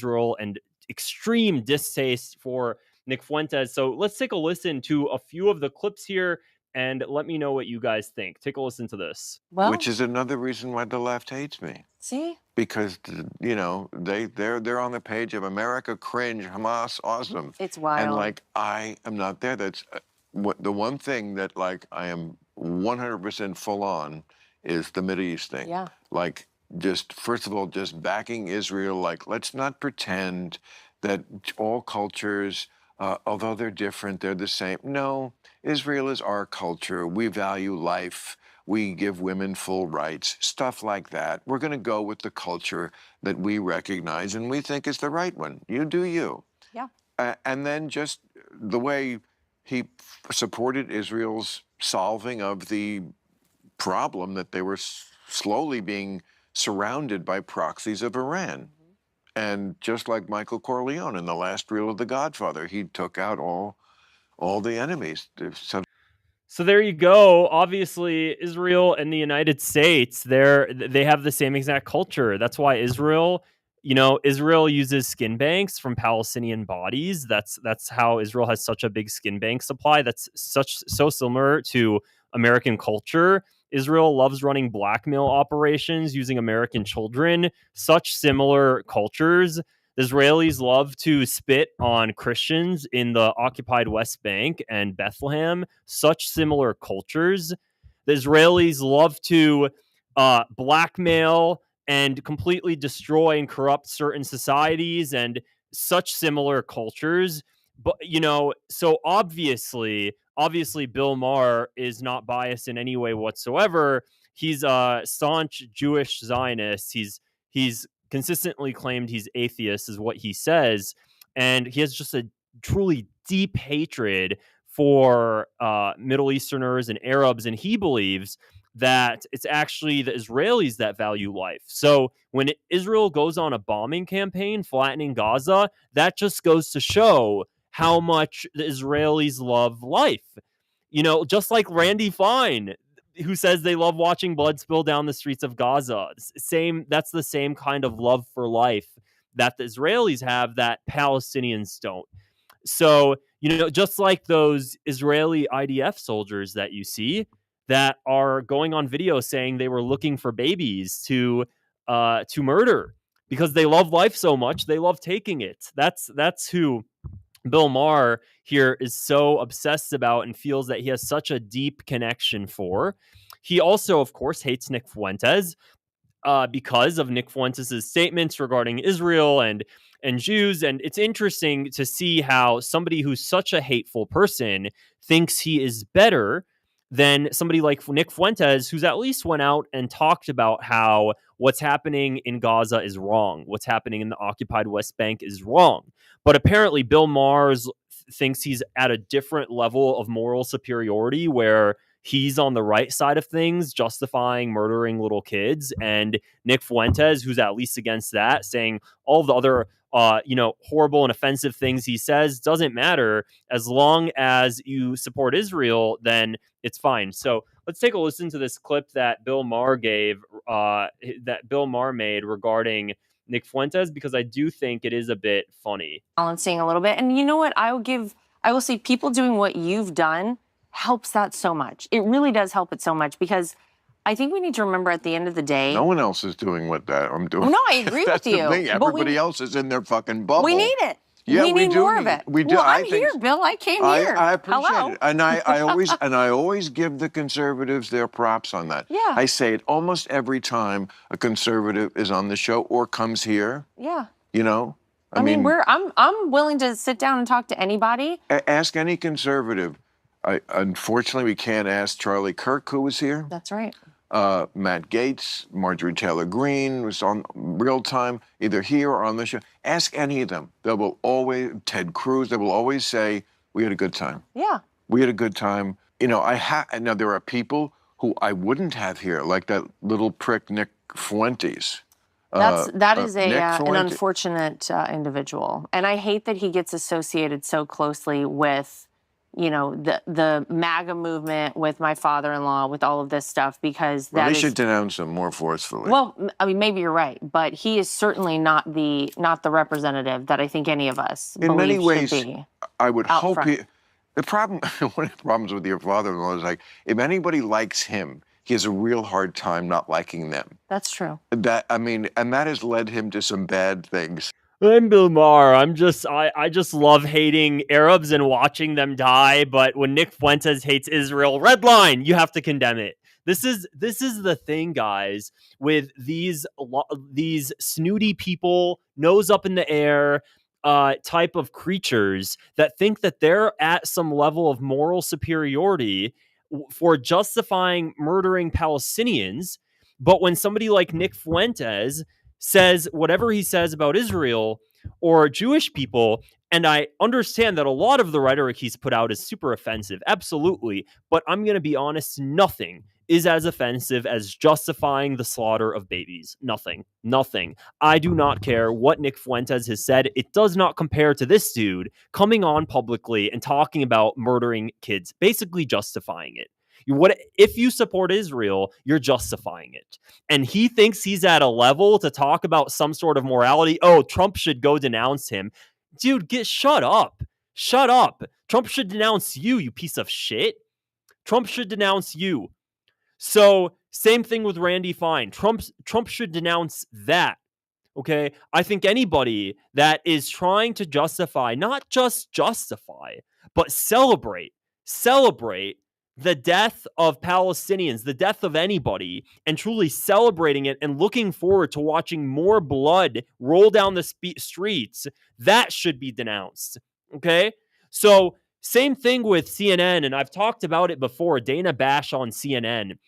Israel and extreme distaste for Nick Fuentes. So let's take a listen to a few of the clips here and let me know what you guys think. Take a listen to this. Well, which is another reason why the left hates me. see? Because, you know, they're on the page of America cringe, Hamas awesome. It's wild. And like, I am not there. That's the one thing that like I am 100% full on is the Mideast thing. Yeah. Like, just first of all, just backing Israel. Like, let's not pretend that all cultures, although they're different, they're the same. No, Israel is our culture. We value life. We give women full rights, stuff like that. We're going to go with the culture that we recognize and we think is the right one. You do you. Yeah. And then just the way he supported Israel's solving of the problem that they were slowly being surrounded by proxies of Iran. And just like Michael Corleone in the last reel of The Godfather, he took out all the enemies. So there you go. Obviously, Israel and the United States, they have the same exact culture. That's why Israel uses skin banks from Palestinian bodies. That's how Israel has such a big skin bank supply. That's so similar to American culture. Israel loves running blackmail operations using American children. Such similar cultures. The Israelis love to spit on Christians in the occupied West Bank and Bethlehem. Such similar cultures. The Israelis love to blackmail and completely destroy and corrupt certain societies and such similar cultures. But, so obviously Bill Maher is not biased in any way whatsoever. He's a staunch Jewish Zionist. He's consistently claimed he's atheist, is what he says, and he has just a truly deep hatred for Middle Easterners and Arabs, and he believes that it's actually the Israelis that value life. So when Israel goes on a bombing campaign flattening Gaza, that just goes to show how much the Israelis love life. Just like Randy Fine, who says they love watching blood spill down the streets of Gaza. That's the same kind of love for life that the Israelis have that Palestinians don't. So, just like those Israeli IDF soldiers that you see that are going on video saying they were looking for babies to murder because they love life so much, they love taking it. That's who Bill Maher here is so obsessed about and feels that he has such a deep connection for. He also, of course, hates Nick Fuentes because of Nick Fuentes' statements regarding Israel and Jews. And it's interesting to see how somebody who's such a hateful person thinks he is better than somebody like Nick Fuentes, who's at least went out and talked about how what's happening in Gaza is wrong. What's happening in the occupied West Bank is wrong. But apparently Bill Maher thinks he's at a different level of moral superiority where he's on the right side of things, justifying murdering little kids. And Nick Fuentes, who's at least against that, saying all the other horrible and offensive things he says doesn't matter. As long as you support Israel, then it's fine. So let's take a listen to this clip that Bill Maher made regarding Nick Fuentes, because I do think it is a bit funny. Balancing a little bit. And you know what? I will say people doing what you've done helps that so much. It really does help it so much, because I think we need to remember at the end of the day. No one else is doing what I'm doing. No, I agree with you. That's the thing. Everybody else is in their fucking bubble. We need it. Yeah, we need more of it. We do. Well, I'm here, Bill. I came here. I appreciate it. And I always give the conservatives their props on that. Yeah. I say it almost every time a conservative is on the show or comes here. Yeah. I mean, I'm willing to sit down and talk to anybody. Ask any conservative. Unfortunately, we can't ask Charlie Kirk, who was here. That's right. Matt Gaetz, Marjorie Taylor Greene was on real time, either here or on the show. Ask any of them. They will always, Ted Cruz, they will always say, we had a good time. Yeah. We had a good time. Now there are people who I wouldn't have here, like that little prick Nick Fuentes. That is an unfortunate individual. And I hate that he gets associated so closely with the MAGA movement with my father-in-law, with all of this stuff, because Well, that they is, should denounce him more forcefully. well, I mean, maybe you're right, but he is certainly not the representative that I think any of us In many believe ways, should be I would out hope front. the problem, one of the problems with your father-in-law is, like, if anybody likes him, he has a real hard time not liking them. That's true. And that has led him to some bad things. I'm Bill Maher. I just love hating Arabs and watching them die. But when Nick Fuentes hates Israel, red line, you have to condemn it. This is the thing, guys, with these snooty people, nose up in the air, type of creatures that think that they're at some level of moral superiority for justifying murdering Palestinians. But when somebody like Nick Fuentes says whatever he says about Israel or Jewish people, and I understand that a lot of the rhetoric he's put out is super offensive, absolutely, but I'm going to be honest, nothing is as offensive as justifying the slaughter of babies. Nothing. I do not care what Nick Fuentes has said. It does not compare to this dude coming on publicly and talking about murdering kids, basically justifying it. What if you support Israel, you're justifying it. And he thinks he's at a level to talk about some sort of morality. Oh, Trump should go denounce him. Dude, shut up. Shut up. Trump should denounce you, you piece of shit. Trump should denounce you. So, same thing with Randy Fine. Trump should denounce that. Okay? I think anybody that is trying to justify, not just justify, but celebrate the death of Palestinians, the death of anybody, and truly celebrating it and looking forward to watching more blood roll down the streets, that should be denounced. Okay? So, same thing with CNN, and I've talked about it before. Dana Bash on CNN.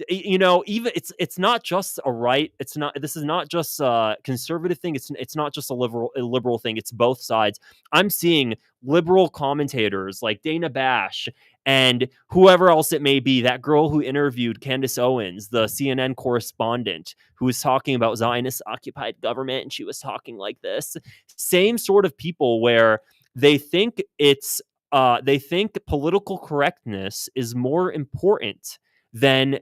Even it's not just a right. This is not just a conservative thing. It's not just a liberal thing. It's both sides. I'm seeing liberal commentators like Dana Bash and whoever else it may be. That girl who interviewed Candace Owens, the CNN correspondent, who was talking about Zionist occupied government, and she was talking like this. Same sort of people where they think they think political correctness is more important than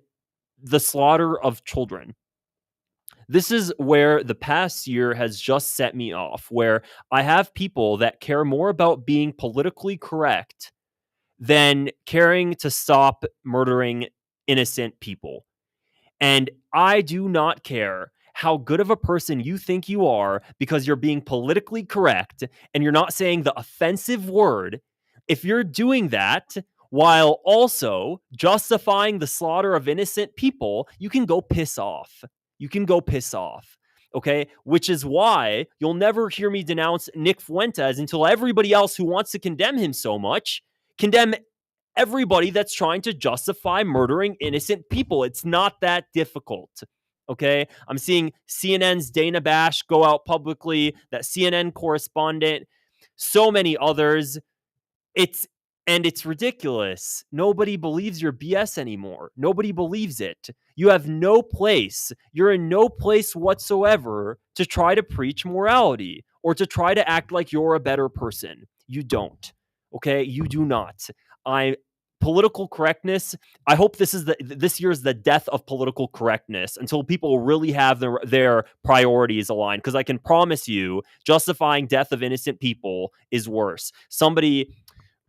the slaughter of children. This is where the past year has just set me off, where I have people that care more about being politically correct than caring to stop murdering innocent people. And I do not care how good of a person you think you are because you're being politically correct and you're not saying the offensive word. If you're doing that while also justifying the slaughter of innocent people, you can go piss off. Okay? Which is why you'll never hear me denounce Nick Fuentes until everybody else who wants to condemn him so much condemn everybody that's trying to justify murdering innocent people. It's not that difficult. Okay? I'm seeing CNN's Dana Bash go out publicly, that CNN correspondent, so many others. It's ridiculous. Nobody believes your BS anymore. Nobody believes it. You have no place. You're in no place whatsoever to try to preach morality or to try to act like you're a better person. You don't. Okay? You do not. Political correctness. I hope this year's the death of political correctness until people really have their priorities aligned. Because I can promise you, justifying death of innocent people is worse. Somebody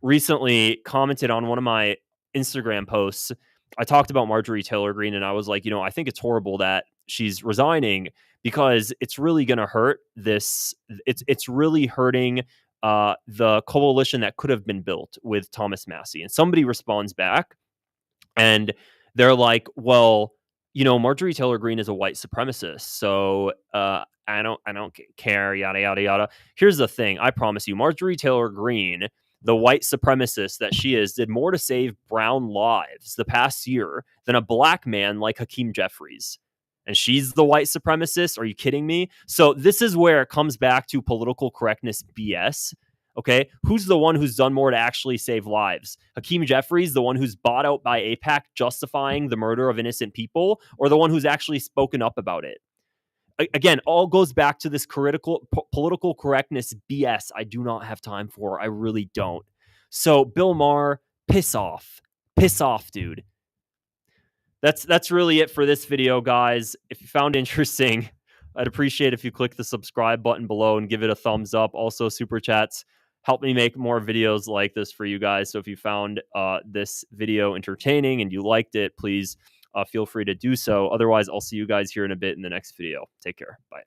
recently commented on one of my Instagram posts. I talked about Marjorie Taylor Greene, and I was like, I think it's horrible that she's resigning because it's really going to hurt this. It's really hurting the coalition that could have been built with Thomas Massie. And somebody responds back and they're like, well, Marjorie Taylor Greene is a white supremacist. So I don't care, yada, yada, yada. Here's the thing. I promise you, Marjorie Taylor Greene, the white supremacist that she is, did more to save brown lives the past year than a black man like Hakeem Jeffries. And she's the white supremacist? Are you kidding me? So this is where it comes back to political correctness BS. Okay, who's the one who's done more to actually save lives? Hakeem Jeffries, the one who's bought out by AIPAC justifying the murder of innocent people, or the one who's actually spoken up about it? Again, all goes back to this political correctness BS I do not have time for. I really don't. So Bill Maher, piss off, dude. That's really it for this video, guys. If you found it interesting, I'd appreciate if you click the subscribe button below and give it a thumbs up. Also, super chats help me make more videos like this for you guys. So if you found this video entertaining and you liked it, please feel free to do so. Otherwise, I'll see you guys here in a bit in the next video. Take care. Bye.